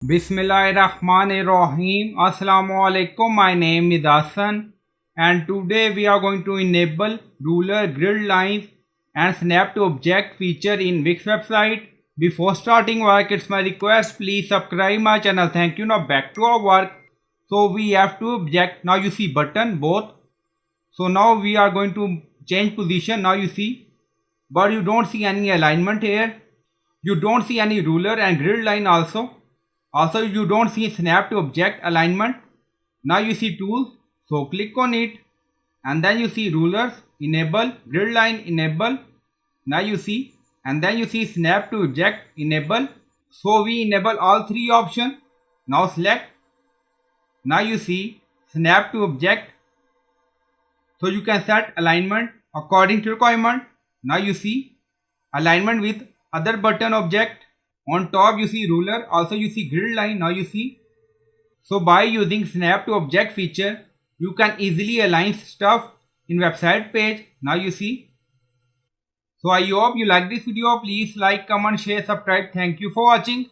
Bismillahirrahmanirrahim. Assalamu alaikum. My name is Hassan and today we are going to enable ruler, grid lines and snap to object feature in Wix website. Before starting work, it's my request, please subscribe my channel. Thank you. Now back to our work. So we have to object. Now you see button both. So now we are going to change position. Now you see, but you don't see any alignment here. You don't see any ruler and grid line also. Also you don't see snap to object alignment. Now you see tools, so click on it and then you see rulers, enable, grid line, enable. Now you see, and then you see snap to object, enable. So we enable all three options. Now select. Now you see snap to object. So you can set alignment according to requirement. Now you see alignment with other button object. On top you see ruler, also you see grid line. Now you see. So by using snap to object feature, you can easily align stuff in website page. Now you see. So I hope you like this video. Please like, comment, share, subscribe. Thank you for watching.